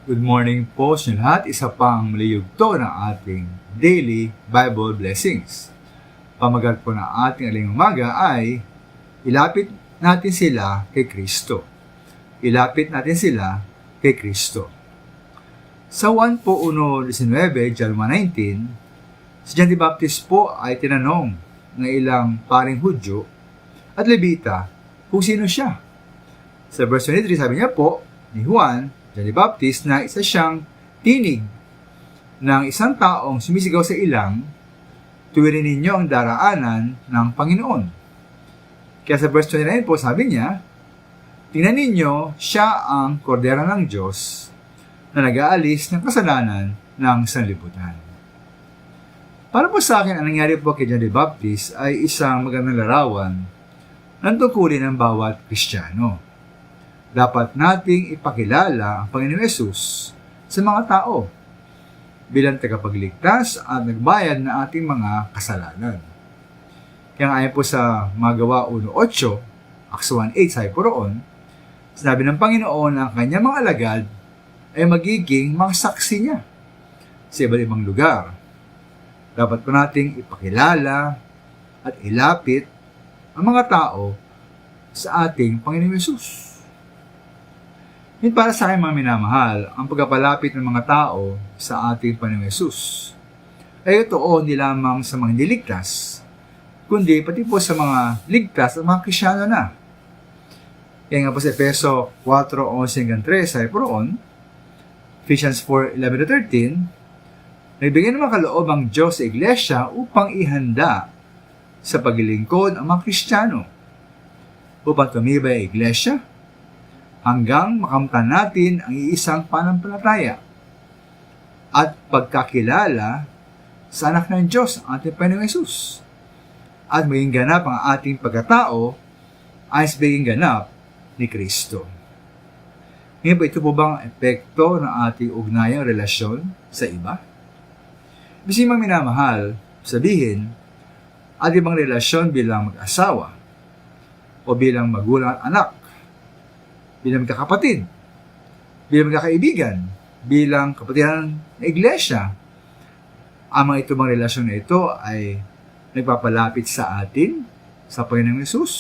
Good morning po sa lahat. Isa pang maliyugto ng ating daily Bible blessings. Pamagat po ng ating aling umaga ay ilapit natin sila kay Kristo. Ilapit natin sila kay Kristo. Sa 1 po 1:19, John 1:19, si John the Baptist po ay tinanong ng ilang paring Hudyo at Levita kung sino siya. Sa verse 23, sabi niya po ni Juan, John the Baptist, na isa siyang tinig ng isang taong sumisigaw sa ilang, tuwirin ninyo ang daraanan ng Panginoon. Kaya sa verse 29 po, sabi niya, tingnan ninyo, siya ang kordero ng Diyos na nag-aalis ng kasalanan ng sanlibutan. Para po sa akin, ang nangyari po kay John the Baptist ay isang magandang larawan ng tungkulin ng bawat Kristiyano. Dapat nating ipakilala ang Panginoong Yesus sa mga tao bilang tagapagligtas at nagbayad na ating mga kasalanan. Kaya ayon po sa Magawa 1:8, Acts 1:8, sabi po roon, sinabi ng Panginoon na ang kanyang mga alagad ay magiging mga saksi niya sa iba't ibang lugar. Dapat po nating ipakilala at ilapit ang mga tao sa ating Panginoong Yesus. Yun para sa akin mga minamahal, ang pagpapalapit ng mga tao sa ating Panginoong Yesus ay ito hindi lamang sa mga niligtas, kundi pati po sa mga ligtas at mga Kristiyano na. Kaya nga po sa Efeso 4:11-13, sabi po roon, Ephesians 4:11-13, nagbigay naman kaloob ang Diyos sa Iglesia upang ihanda sa paglilingkod ang mga Kristiyano, upang tumibay ang Iglesia, hanggang makamtan natin ang iisang panampalataya at pagkakilala sa anak ng Diyos, ang ating Panginoong Yesus, at maging ganap ang ating pagkatao ay sa maging ganap ni Kristo. Ngayon po, ito po bang epekto ng ating ugnayang relasyon sa iba? Ibig mga minamahal, sabihin, ating bang relasyon bilang mag-asawa o bilang magulang at anak, bilang magkakapatid, bilang magkakaibigan, bilang kapatiran ng iglesia, ang mga itong relasyon na ito ay nagpapalapit sa atin, sa Panginoong Yesus?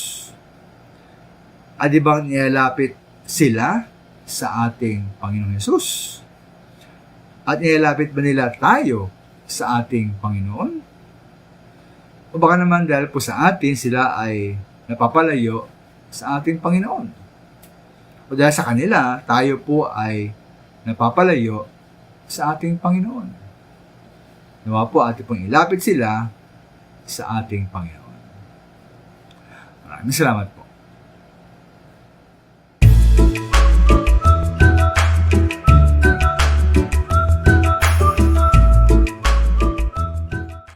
At di ba nilalapit sila sa ating Panginoong Yesus? At nilalapit ba nila tayo sa ating Panginoon? O baka naman dahil po sa atin, sila ay napapalayo sa ating Panginoon? O dahil sa kanila, tayo po ay napapalayo sa ating Panginoon. Nawa po ating pong ilapit sila sa ating Panginoon. Maraming salamat po.